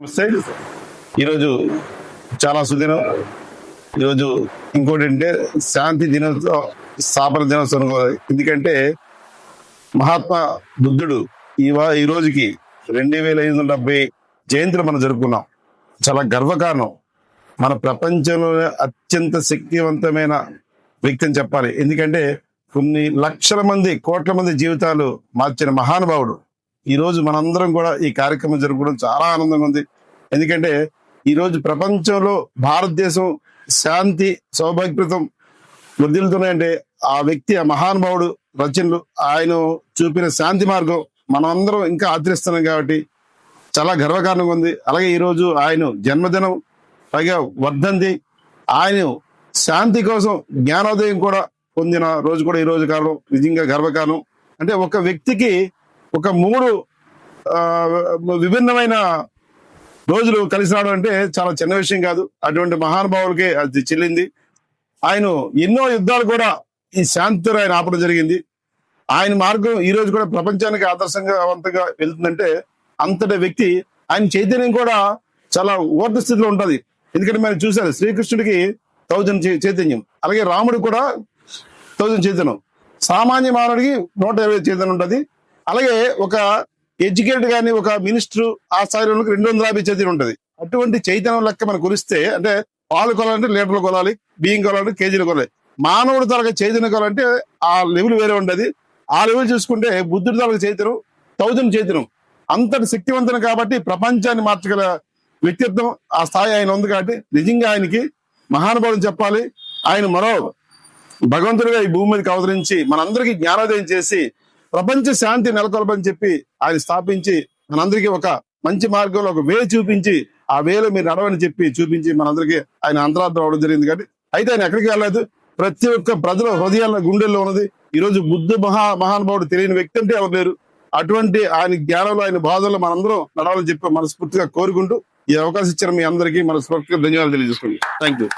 నమస్తే. ఈరోజు చాలా సుదినం. ఈరోజు ఇంకోటి అంటే శాంతి దినోత్సవం, స్థాపన దినోత్సవం కూడా. ఎందుకంటే మహాత్మా బుద్ధుడు ఈ రోజుకి 2570 జయంతులు మనం జరుపుకున్నాం. చాలా గర్వకారణం. మన ప్రపంచంలోనే అత్యంత శక్తివంతమైన వ్యక్తి అని చెప్పాలి. ఎందుకంటే కొన్ని లక్షల మంది, కోట్ల మంది జీవితాలు మార్చిన మహానుభావుడు. ఈ రోజు మనందరం కూడా ఈ కార్యక్రమం జరుపుకోవడం చాలా ఆనందంగా ఉంది. ఎందుకంటే ఈ రోజు ప్రపంచంలో భారతదేశం శాంతి సౌభాగ్యతం వృద్ధిల్తున్నాయంటే ఆ వ్యక్తి, ఆ మహానుభావుడు రచనలు, ఆయన చూపిన శాంతి మార్గం మనం అందరం ఇంకా ఆచరిస్తున్నాం కాబట్టి చాలా గర్వకారణంగా ఉంది. అలాగే ఈ రోజు ఆయన జన్మదినం, పైగా వర్ధంతి, ఆయన శాంతి కోసం జ్ఞానోదయం కూడా పొందిన రోజు కూడా ఈ రోజు కారణం. నిజంగా గర్వకారణం. అంటే ఒక వ్యక్తికి ఒక 3 విభిన్నమైన రోజులు కలిసి రావడం అంటే చాలా చిన్న విషయం కాదు. అటువంటి మహానుభావులకి అది చెల్లింది. ఆయన ఎన్నో యుద్ధాలు కూడా ఈ శాంతితో ఆయన ఆపడం జరిగింది. ఆయన మార్గం ఈ రోజు కూడా ప్రపంచానికి ఆదర్శంగా వెళ్తుందంటే అంతటి వ్యక్తి. ఆయన చైతన్యం కూడా చాలా ఊర్ధ స్థితిలో ఉంటది. ఎందుకంటే మనం చూసారు, శ్రీకృష్ణుడికి 1000 చైతన్యం, అలాగే రాముడికి కూడా 1000 చైతన్యం, సామాన్య మానవుడికి 120 చైతన్యం ఉంటది. అలాగే ఒక ఎడ్యుకేటెడ్ కానీ ఒక మినిస్టర్ ఆ స్థాయిలో 250 చైతన్యం ఉంటది. అటువంటి చైతన్యం లెక్క మనం కొలిస్తే, అంటే పాలు కొనాలంటే లీటర్లు కొనాలి, బియ్యం కొనాలంటే కేజీలు కొనాలి. మానవుడి తరగతి చైతన్యం కొనాలంటే ఆ లెవెల్ వేరే ఉండదు. ఆ లెవెల్ చూసుకుంటే బుద్ధుడి తరగతి చైతన్యం 1000 చైతన్యం. అంతటి శక్తివంతం కాబట్టి ప్రపంచాన్ని మార్చగల వ్యక్తిత్వం, ఆ స్థాయి ఆయన ఉంది. కాబట్టి నిజంగా ఆయనకి మహానుభావులు చెప్పాలి. ఆయన మరో భగవంతుడిగా ఈ భూమి మీదకి అవతరించి మనందరికీ జ్ఞానోదయం చేసి ప్రపంచ శాంతి నెలకొల్పని చెప్పి ఆయన స్థాపించి మనందరికీ ఒక మంచి మార్గంలో ఒక వే చూపించి, ఆ వేలో మీరు నడవని చెప్పి చూపించి మనందరికీ ఆయన అంతరార్థం అవడం జరిగింది. కాబట్టి అయితే ఆయన ఎక్కడికి వెళ్ళలేదు, ప్రతి ఒక్క ప్రజల హృదయాల గుండెల్లో ఉన్నది. ఈ రోజు బుద్ధ మహానుభావుడు తెలియని వ్యక్తి అంటే ఎవరు లేరు. అటువంటి ఆయన జ్ఞానంలో, ఆయన బాధల్లో మనందరం నడవాలని చెప్పి మనస్ఫూర్తిగా కోరుకుంటూ ఈ అవకాశం ఇచ్చిన మీ అందరికీ మనస్ఫూర్తిగా ధన్యవాదాలు తెలియజేసుకోండి. Thank you.